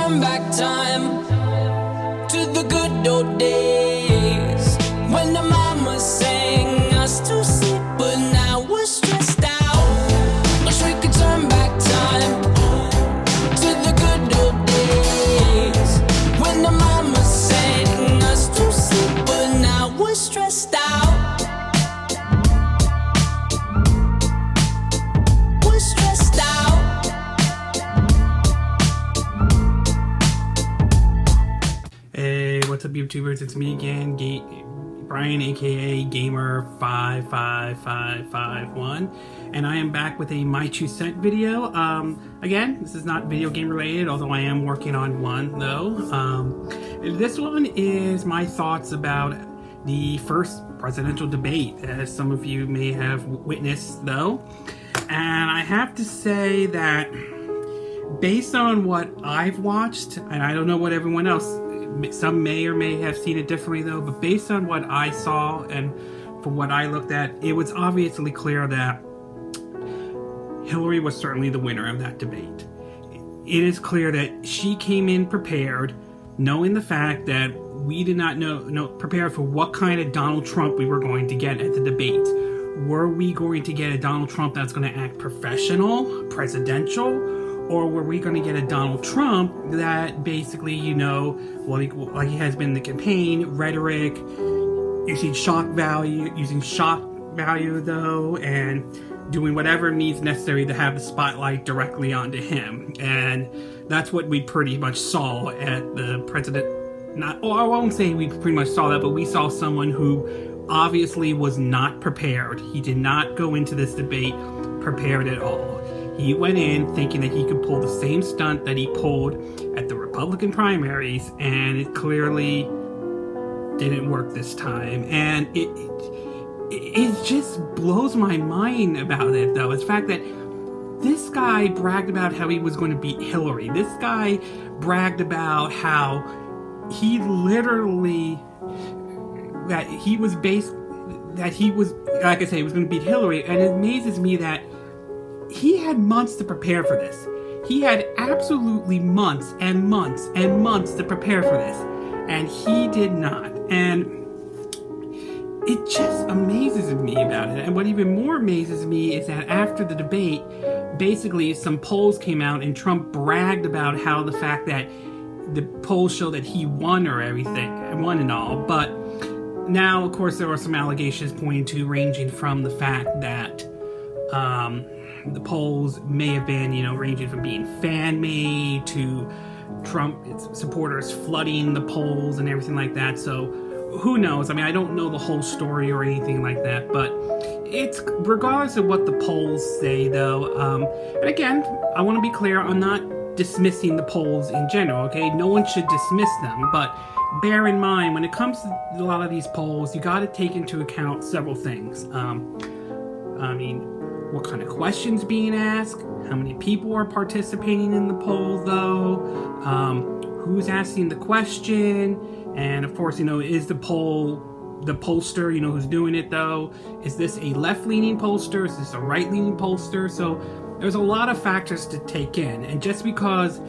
turn back time to the good old days when the mama sang us to sleep, but now we're stressed out. Wish we could turn back time to the good old days when the mama sang us to sleep, but now we're stressed out. We're stressed out. Hey, what's up, YouTubers? It's me again, Brian, aka Gamer55551, and I am back with a My 2 Cent video. Again, this is not video game related, although I am working on one though. This one is my thoughts about the first presidential debate, as some of you may have witnessed though. And I have to say that based on what I've watched, and I don't know what everyone else, some may or may have seen it differently though, but based on what I saw and from what I looked at, it was obviously clear that Hillary was certainly the winner of that debate. It is clear that she came in prepared, knowing the fact that we did not know prepared for what kind of Donald Trump we were going to get at the debate. Were we going to get a Donald Trump that's going to act professional, presidential, or were we going to get a Donald Trump that basically, you know, like he has been in the campaign, rhetoric, using shock value though, and doing whatever needs necessary to have the spotlight directly onto him. And that's what we pretty much saw at the president. I won't say we pretty much saw that, but we saw someone who obviously was not prepared. He did not go into this debate prepared at all. He went in thinking that he could pull the same stunt that he pulled at the Republican primaries, and it clearly didn't work this time. And it just blows my mind about it, though. It's the fact that this guy bragged about how he was going to beat Hillary. This guy bragged about how he literally, like I said, he was going to beat Hillary, and it amazes me that he had months to prepare for this. He had absolutely months and months and months to prepare for this, and he did not. And it just amazes me about it. And what even more amazes me is that after the debate, basically some polls came out and Trump bragged about how the fact that the polls show that he won or everything, won and all. But now, of course, there are some allegations pointing to, ranging from the fact that the polls may have been, ranging from being fan-made to Trump supporters flooding the polls and everything like that. So who knows? I mean, I don't know the whole story or anything like that, but it's regardless of what the polls say, though. And again, I want to be clear, I'm not dismissing the polls in general, okay? No one should dismiss them, but bear in mind, when it comes to a lot of these polls, you got to take into account several things. I mean, what kind of questions being asked, how many people are participating in the poll though, who's asking the question, and of course, is the pollster, who's doing it though, is this a left-leaning pollster, is this a right-leaning pollster? So there's a lot of factors to take in, and just because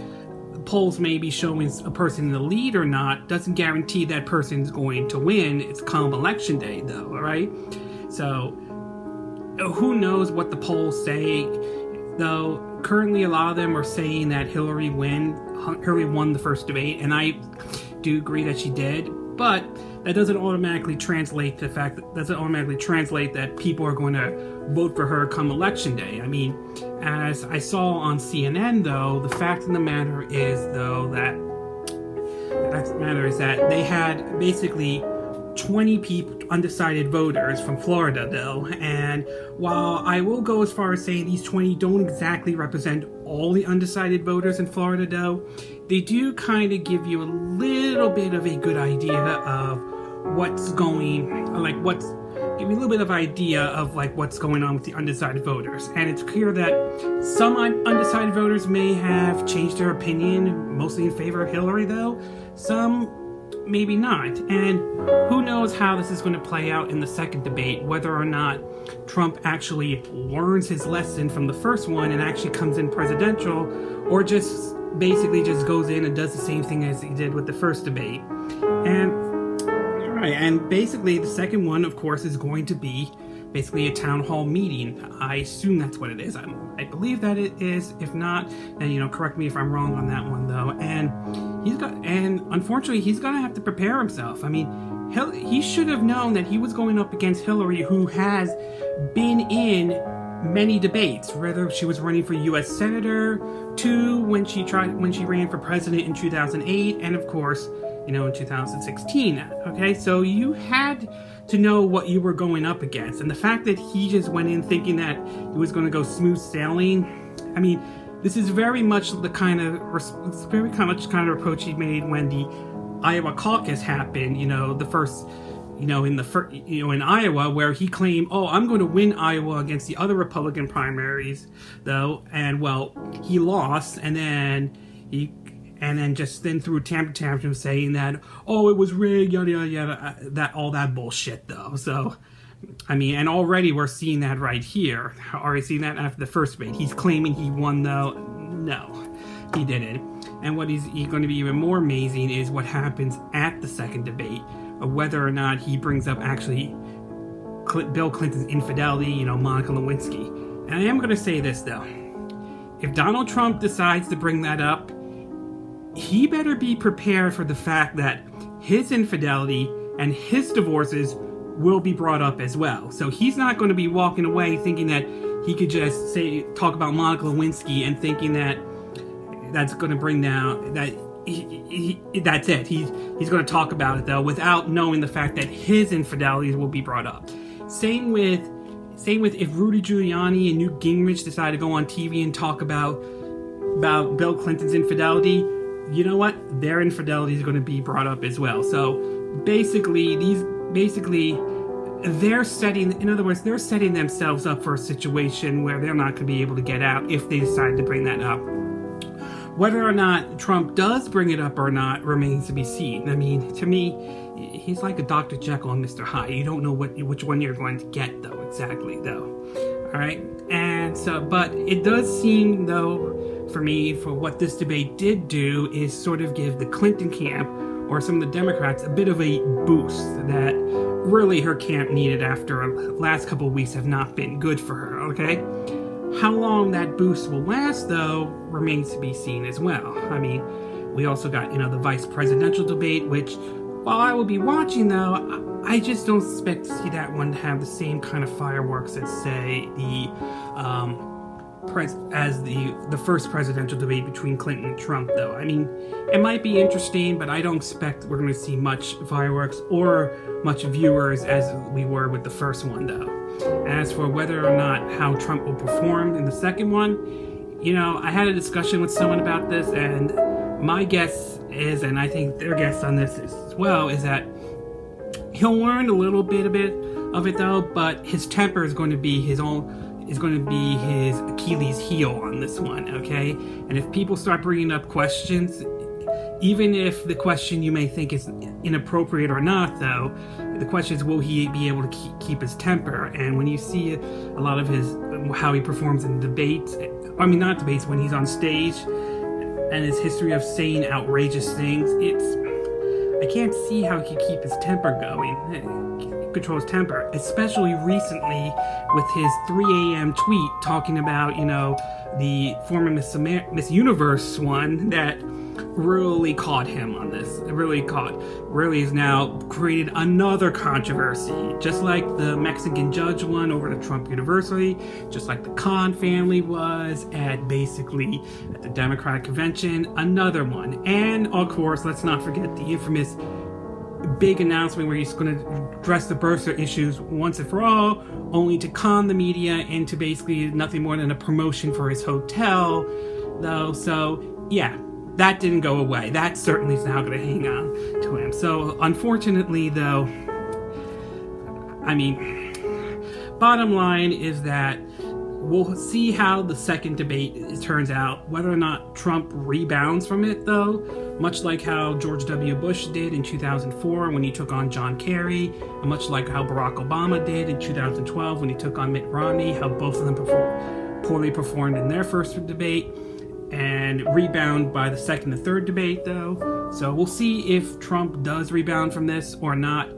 the polls may be showing a person in the lead or not doesn't guarantee that person's going to win. It's come election day though, all right? So who knows what the polls say, though. Currently, a lot of them are saying that Hillary won the first debate, and I do agree that she did, but that doesn't automatically translate to the fact that people are going to vote for her come election day. I mean, as I saw on CNN, though, the fact of the matter is, that they had basically 20 people, undecided voters from Florida, though, and while I will go as far as saying these 20 don't exactly represent all the undecided voters in Florida, though, they do kind of give you a little bit of a good idea of give you a little bit of idea of what's going on with the undecided voters. And it's clear that some undecided voters may have changed their opinion, mostly in favor of Hillary, though. Some maybe not. And who knows how this is going to play out in the second debate, whether or not Trump actually learns his lesson from the first one and actually comes in presidential, or just basically just goes in and does the same thing as he did with the first debate. And basically the second one, of course, is going to be basically a town hall meeting. I assume that's what it is. I believe that it is. If not, then correct me if I'm wrong on that one though. And unfortunately he's gonna have to prepare himself. I mean, he should have known that he was going up against Hillary, who has been in many debates, whether she was running for U.S. Senator, when she ran for president in 2008, and of course, in 2016. Okay, so you had to know what you were going up against, and the fact that he just went in thinking that it was going to go smooth sailing. I mean, this is very much the kind of approach he made when the Iowa caucus happened. The first. In Iowa, where he claimed, I'm going to win Iowa against the other Republican primaries, though, and he lost, and then threw tantrum saying that, it was rigged, yada yada yada, all that bullshit, though. So, I mean, and already we're seeing that right here. Already seen that after the first debate. He's claiming he won, though. No, he didn't. And what is going to be even more amazing is what happens at the second debate. Whether or not he brings up actually Bill Clinton's infidelity, Monica Lewinsky. And I am going to say this, though. If Donald Trump decides to bring that up, he better be prepared for the fact that his infidelity and his divorces will be brought up as well. So he's not going to be walking away thinking that he could just talk about Monica Lewinsky and thinking that that's going to bring down that. That's it. He's going to talk about it though without knowing the fact that his infidelities will be brought up. Same with if Rudy Giuliani and Newt Gingrich decide to go on TV and talk about Bill Clinton's infidelity. You know what? Their infidelity is going to be brought up as well. So basically they're setting themselves up for a situation where they're not going to be able to get out if they decide to bring that up. Whether or not Trump does bring it up or not remains to be seen. I mean, to me, he's like a Dr. Jekyll and Mr. Hyde. You don't know which one you're going to get, though, exactly, though. All right? And so, but it does seem, though, for me, for what this debate did do is sort of give the Clinton camp or some of the Democrats a bit of a boost that really her camp needed after the last couple of weeks have not been good for her, okay? How long that boost will last, though, remains to be seen as well. I mean, we also got, the vice presidential debate, which, while I will be watching, though, I just don't expect to see that one to have the same kind of fireworks as, say, the first presidential debate between Clinton and Trump, though. I mean, it might be interesting, but I don't expect we're going to see much fireworks or much viewers as we were with the first one, though. As for whether or not how Trump will perform in the second one, I had a discussion with someone about this, and my guess is, and I think their guess on this as well, is that he'll learn a little bit of it though, but his temper is going to be his Achilles heel on this one, okay? And if people start bringing up questions, even if the question you may think is inappropriate or not, though, the question is, will he be able to keep his temper? And when you see a lot of how he performs in debates, not debates, when he's on stage, and his history of saying outrageous things, I can't see how he can keep his temper going, control his temper, especially recently with his 3 a.m. tweet talking about, the former Miss Universe one that really caught him on this. It really has now created another controversy, just like the Mexican judge one over at Trump University, just like the Khan family was at the Democratic convention, another one. And of course, let's not forget the infamous big announcement where he's going to address the birther issues once and for all, only to con the media into basically nothing more than a promotion for his hotel, though. So yeah, that didn't go away. That certainly is now going to hang on to him. So unfortunately, though, bottom line is that we'll see how the second debate turns out, whether or not Trump rebounds from it, though, much like how George W. Bush did in 2004 when he took on John Kerry, and much like how Barack Obama did in 2012 when he took on Mitt Romney, how both of them poorly performed in their first debate. and rebound by the second and third debate, though. So we'll see if Trump does rebound from this or not.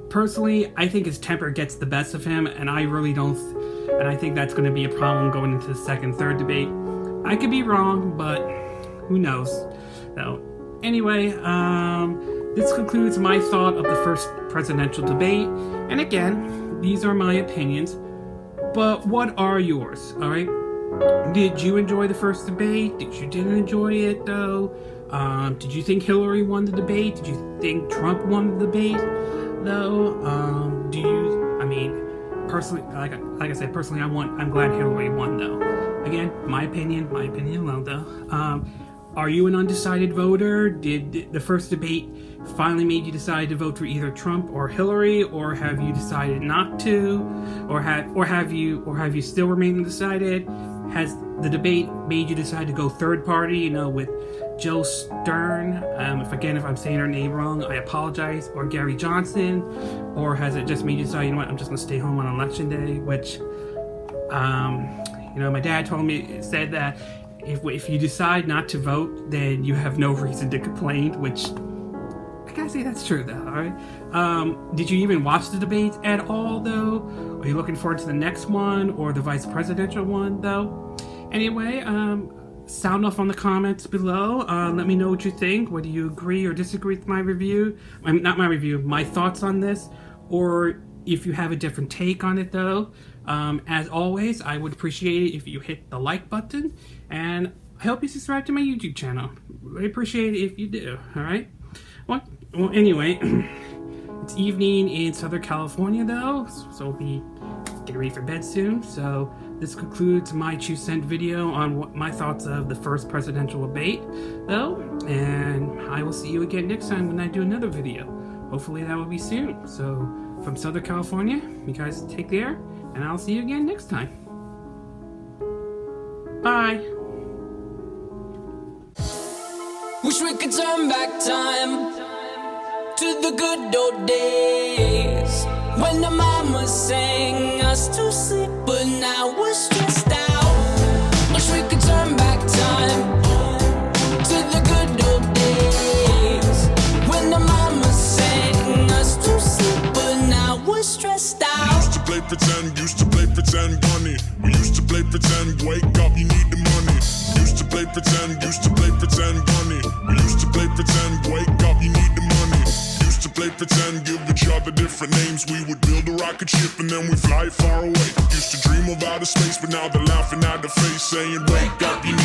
Personally, I think his temper gets the best of him, and I really don't. And I think that's going to be a problem going into the second, third debate. I could be wrong, but who knows? So, anyway, this concludes my thought of the first presidential debate. And again, these are my opinions. But what are yours? All right. Did you enjoy the first debate? Did you didn't enjoy it though? Did you think Hillary won the debate? Did you think Trump won the debate though? Personally, like I said, personally, I'm glad Hillary won though. Again, my opinion alone though. Are you an undecided voter? Did the first debate finally made you decide to vote for either Trump or Hillary, or have you decided not to, or have you still remained undecided? Has the debate made you decide to go third party, with Joe Stern? If I'm saying her name wrong, I apologize. Or Gary Johnson, or has it just made you decide, I'm just gonna stay home on election day? Which, my dad said that if you decide not to vote, then you have no reason to complain. Which I gotta say that's true though. All right. Did you even watch the debates at all though? Are you looking forward to the next one or the vice presidential one though? Anyway, sound off on the comments below. Let me know what you think. Whether you agree or disagree with my review. Not my review, my thoughts on this. Or if you have a different take on it though. As always, I would appreciate it if you hit the like button. And I hope you subscribe to my YouTube channel. I appreciate it if you do. Alright? Well, anyway, it's evening in Southern California though. So we'll be getting ready for bed soon. So this concludes my 2-cent video on what my thoughts of the first presidential debate, though, and I will see you again next time when I do another video. Hopefully that will be soon. So, from Southern California, you guys take care, and I'll see you again next time. Bye. Wish we could turn back time to the good old days when the mama sang us to sleep, but now we're stressed out. Wish we could turn back time to the good old days when the mama sang us to sleep, but now we're stressed out. We used to play pretend, bunny. We used to play pretend, wake up, you need the money. Used to play pretend, bunny. We used to play pretend, wake up, you need the money. Used to play pretend, give each other different names. We would build a rocket ship and then we fly far away. Used to dream of outer space, but now they're laughing at the face, saying, wake up, you